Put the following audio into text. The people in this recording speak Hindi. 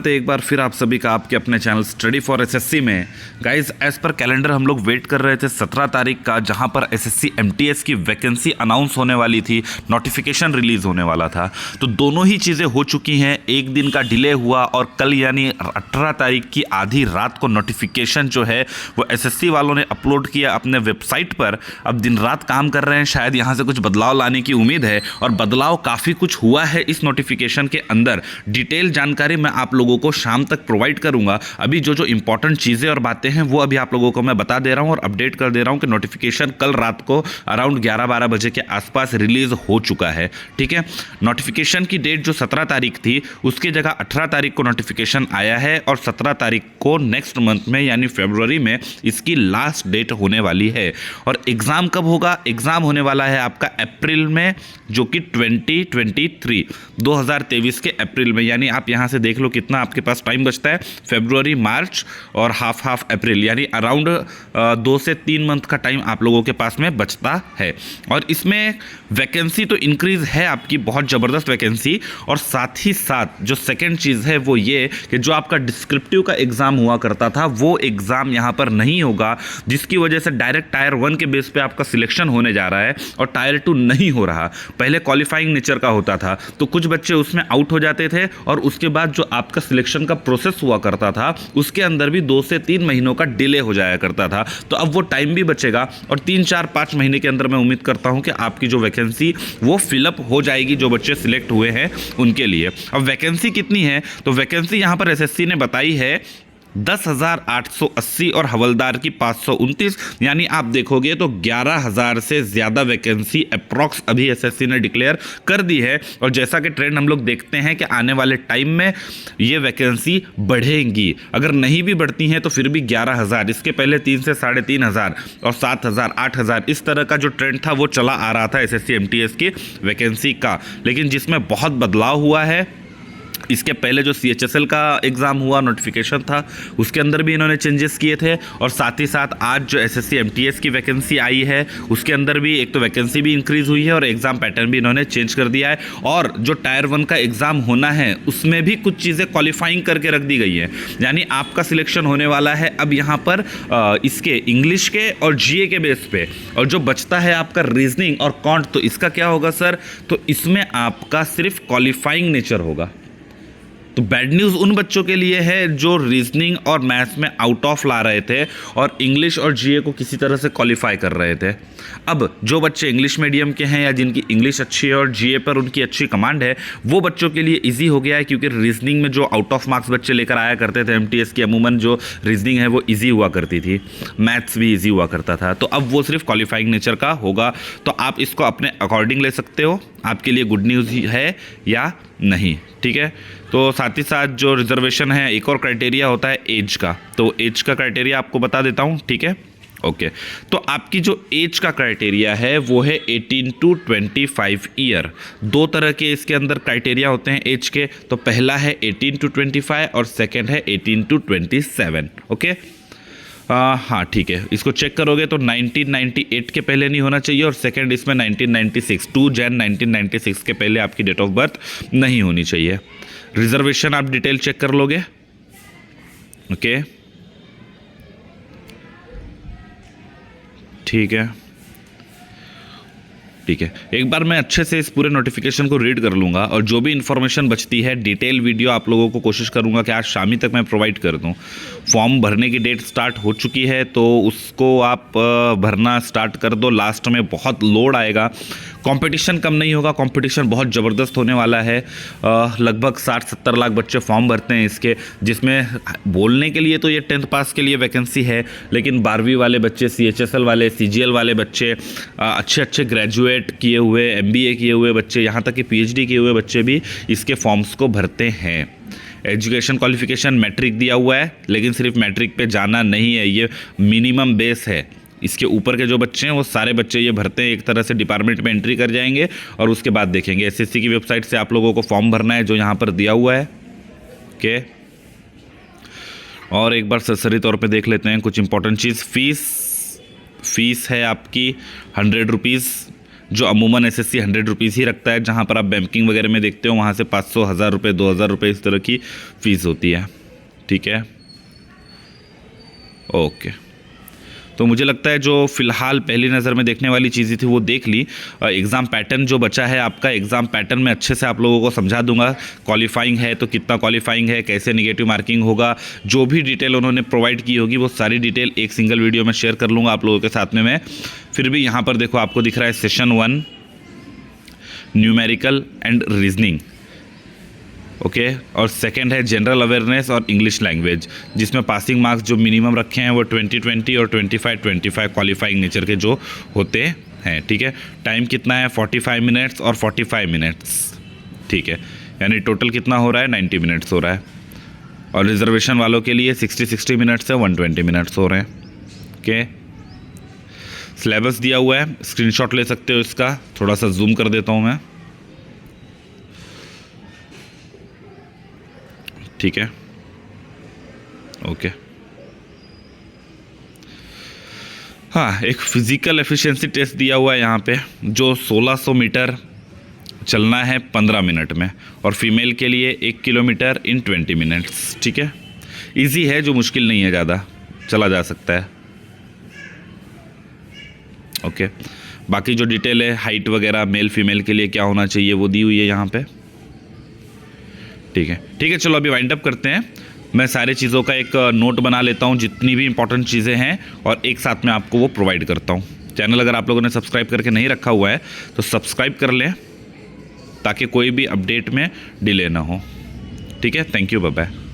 एक बार फिर आप सभी का आपके अपने चैनल स्टडी फॉर एसएससी में। गाइज एज पर कैलेंडर हम लोग वेट कर रहे थे 17 तारीख का, जहां पर एसएससी एमटीएस की वैकेंसी अनाउंस होने वाली थी, नोटिफिकेशन रिलीज होने वाला था। तो दोनों ही चीज़ें हो चुकी हैं, एक दिन का डिले हुआ और कल यानी 18 तारीख की आधी रात को नोटिफिकेशन जो है वो एसएससी वालों ने अपलोड किया अपने वेबसाइट पर। अब दिन रात काम कर रहे हैं, शायद यहाँ से कुछ बदलाव लाने की उम्मीद है और बदलाव काफ़ी कुछ हुआ है इस नोटिफिकेशन के अंदर। डिटेल जानकारी मैं आप लोगों को शाम तक प्रोवाइड करूंगा। अभी जो इंपॉर्टेंट चीज़ें और बातें हैं वो अभी आप लोगों को मैं बता दे रहा हूं और अपडेट कर दे रहा हूं कि नोटिफिकेशन कल रात को अराउंड 11-12 बजे के आसपास रिलीज हो चुका है। ठीक है, नोटिफिकेशन की डेट जो 17 तारीख थी उसकी जगह 18 तारीख को नोटिफिकेशन आया है और 17 तारीख को नेक्स्ट मंथ में यानी फरवरी में इसकी लास्ट डेट होने वाली है। और एग्ज़ाम कब होगा? एग्ज़ाम होने वाला है आपका अप्रैल में, जो कि 2023 के अप्रैल में। यानी आप यहाँ से देख लो कितना आपके पास टाइम बचता है, फरवरी, मार्च और हाफ अप्रैल, यानी अराउंड 2 से 3 मंथ का टाइम आप लोगों के पास में बचता है। और इसमें वैकेंसी तो इंक्रीज़ है आपकी, बहुत ज़बरदस्त वैकेंसी। और साथ ही साथ जो सेकेंड चीज़ है वो ये कि जो आपका डिस्क्रिप्टिव का एग्ज़ाम हुआ करता था वो एग्ज़ाम यहाँ पर नहीं होगा, जिसकी वजह से डायरेक्ट टायर 1 के बेस पे आपका सिलेक्शन होने जा रहा है और टायर 2 नहीं हो रहा। पहले क्वालिफाइंग नेचर का होता था तो कुछ बच्चे उसमें आउट हो जाते थे और उसके बाद जो आपका सिलेक्शन का प्रोसेस हुआ करता था उसके अंदर भी 2 से 3 महीनों का डिले हो जाया करता था। तो अब वो टाइम भी बचेगा और 3-4-5 महीने के अंदर मैं उम्मीद करता हूं कि आपकी जो वैकेंसी वो फिलअप हो जाएगी, जो बच्चे सिलेक्ट हुए हैं उनके लिए। अब वैकेंसी कितनी है? तो वैकेंसी यहां पर एसएससी ने बताई है 10,880 और हवलदार की 529, यानी आप देखोगे तो 11,000 से ज़्यादा वैकेंसी अप्रॉक्स अभी एसएससी ने डिक्लेयर कर दी है। और जैसा कि ट्रेंड हम लोग देखते हैं कि आने वाले टाइम में ये वैकेंसी बढ़ेंगी, अगर नहीं भी बढ़ती हैं तो फिर भी 11,000, इसके पहले 3 से 3,500 और 7,000, 8,000 इस तरह का जो ट्रेंड था वो चला आ रहा था एसएससी एमटीएस की वैकेंसी का। लेकिन जिसमें बहुत बदलाव हुआ है, इसके पहले जो सीएचएसएल का एग्ज़ाम हुआ, नोटिफिकेशन था, उसके अंदर भी इन्होंने चेंजेस किए थे। और साथ ही साथ आज जो एसएससी एमटीएस की वैकेंसी आई है उसके अंदर भी एक तो वैकेंसी भी इंक्रीज़ हुई है और एग्ज़ाम पैटर्न भी इन्होंने चेंज कर दिया है। और जो टायर 1 का एग्ज़ाम होना है उसमें भी कुछ चीज़ें क्वालिफाइंग करके रख दी गई हैं, यानी आपका सिलेक्शन होने वाला है अब यहाँ पर इसके इंग्लिश के और जीए के बेस पे। और जो बचता है आपका रीजनिंग और कॉन्ट, तो इसका क्या होगा सर? तो इसमें आपका सिर्फ क्वालिफाइंग नेचर होगा। तो बैड न्यूज़ उन बच्चों के लिए है जो रीजनिंग और मैथ्स में आउट ऑफ ला रहे थे और इंग्लिश और जीए को किसी तरह से क्वालिफाई कर रहे थे। अब जो बच्चे इंग्लिश मीडियम के हैं या जिनकी इंग्लिश अच्छी है और जीए पर उनकी अच्छी कमांड है, वो बच्चों के लिए इजी हो गया है, क्योंकि रीजनिंग में जो आउट ऑफ मार्क्स बच्चे लेकर आया करते थे एमटीएस की, अमूमन जो रीजनिंग है वो ईजी हुआ करती थी, मैथ्स भी ईजी हुआ करता था। तो अब वो सिर्फ क्वालिफाइंग नेचर का होगा। तो आप इसको अपने अकॉर्डिंग ले सकते हो, आपके लिए गुड न्यूज़ है या नहीं। ठीक है, तो साथ ही साथ जो रिजर्वेशन है, एक और क्राइटेरिया होता है एज का, तो एज का क्राइटेरिया आपको बता देता हूँ। ठीक है, ओके। तो आपकी जो एज का क्राइटेरिया है वो है 18 to 25 ईयर। 2 तरह के इसके अंदर क्राइटेरिया होते हैं एज के। तो पहला है 18 to 25 और सेकंड है 18 to 27। ओके, हाँ ठीक है, इसको चेक करोगे तो 1998 के पहले नहीं होना चाहिए और सेकंड इसमें 1996, 2 जन 1996 के पहले आपकी डेट ऑफ बर्थ नहीं होनी चाहिए। रिजर्वेशन आप डिटेल चेक कर लोगे। ओके, ठीक है, ठीक है। एक बार मैं अच्छे से इस पूरे नोटिफिकेशन को रीड कर लूँगा और जो भी इन्फॉर्मेशन बचती है डिटेल वीडियो आप लोगों को कोशिश करूँगा कि आज शाम तक मैं प्रोवाइड कर दूँ। फॉर्म भरने की डेट स्टार्ट हो चुकी है तो उसको आप भरना स्टार्ट कर दो। लास्ट में बहुत लोड आएगा, कंपटीशन कम नहीं होगा, कंपटीशन बहुत ज़बरदस्त होने वाला है। लगभग 60-70 लाख बच्चे फॉर्म भरते हैं इसके, जिसमें बोलने के लिए तो ये 10th पास के लिए वैकेंसी है, लेकिन 12वीं वाले बच्चे, सीएचएसएल वाले, सीजीएल वाले बच्चे, अच्छे ग्रेजुएट किए हुए, एमबीए किए हुए बच्चे, यहाँ तक कि पीएचडी किए हुए बच्चे भी इसके फॉर्म्स को भरते हैं। एजुकेशन क्वालिफिकेशन मैट्रिक दिया हुआ है, लेकिन सिर्फ मैट्रिक पे जाना नहीं है, ये मिनिमम बेस है। इसके ऊपर के जो बच्चे हैं वो सारे बच्चे ये भरते हैं, एक तरह से डिपार्टमेंट में एंट्री कर जाएंगे और उसके बाद देखेंगे। एसएससी की वेबसाइट से आप लोगों को फॉर्म भरना है जो यहाँ पर दिया हुआ है। ओके, और एक बार सरसरी तौर पे देख लेते हैं कुछ इंपॉर्टेंट चीज़। फीस है आपकी 100 रुपीज़, जो अमूमन एसएससी 100 रुपीज़ ही रखता है। जहाँ पर आप बैंकिंग वगैरह में देखते हो वहाँ से 500, 1000 रुपये, 2000 रुपये इस तरह की फ़ीस होती है। ठीक है, ओके। तो मुझे लगता है जो फ़िलहाल पहली नज़र में देखने वाली चीज़ें थी वो देख ली। एग्ज़ाम पैटर्न जो बचा है आपका, एग्ज़ाम पैटर्न में अच्छे से आप लोगों को समझा दूंगा। क्वालिफाइंग है तो कितना क्वालिफाइंग है, कैसे नेगेटिव मार्किंग होगा, जो भी डिटेल उन्होंने प्रोवाइड की होगी वो सारी डिटेल एक सिंगल वीडियो में शेयर कर लूँगा आप लोगों के साथ में मैं। फिर भी यहाँ पर देखो आपको दिख रहा है session 1 numerical and reasoning, okay. और सेकंड है जनरल अवेयरनेस और इंग्लिश लैंग्वेज, जिसमें पासिंग मार्क्स जो मिनिमम रखे हैं वो 20-20 और 25-25 क्वालिफाइंग नेचर के जो होते हैं। ठीक है, टाइम कितना है 45 मिनट्स और 45 मिनट्स। ठीक है, यानी टोटल कितना हो रहा है 90 मिनट्स हो रहा है। और रिजर्वेशन वालों के लिए 60 मिनट्स से 120 मिनट्स हो रहे हैं। ओके, सिलेबस दिया हुआ है, स्क्रीनशॉट ले सकते हो इसका। थोड़ा सा जूम कर देता हूँ मैं। ठीक है, ओके। हाँ, एक फिजिकल एफिशिएंसी टेस्ट दिया हुआ है यहाँ पे, जो 1600 मीटर चलना है 15 मिनट में, और फीमेल के लिए 1 किलोमीटर इन 20 मिनट्स। ठीक है, इजी है, जो मुश्किल नहीं है, ज़्यादा चला जा सकता है। ओके, बाकी जो डिटेल है हाइट वगैरह मेल फीमेल के लिए क्या होना चाहिए वो दी हुई है यहाँ पे। ठीक है, चलो अभी वाइंड अप करते हैं। मैं सारी चीज़ों का एक नोट बना लेता हूँ, जितनी भी इंपॉर्टेंट चीज़ें हैं, और एक साथ में आपको वो प्रोवाइड करता हूँ। चैनल अगर आप लोगों ने सब्सक्राइब करके नहीं रखा हुआ है तो सब्सक्राइब कर लें, ताकि कोई भी अपडेट में डिले ना हो। ठीक है, थैंक यू, बाय बाय।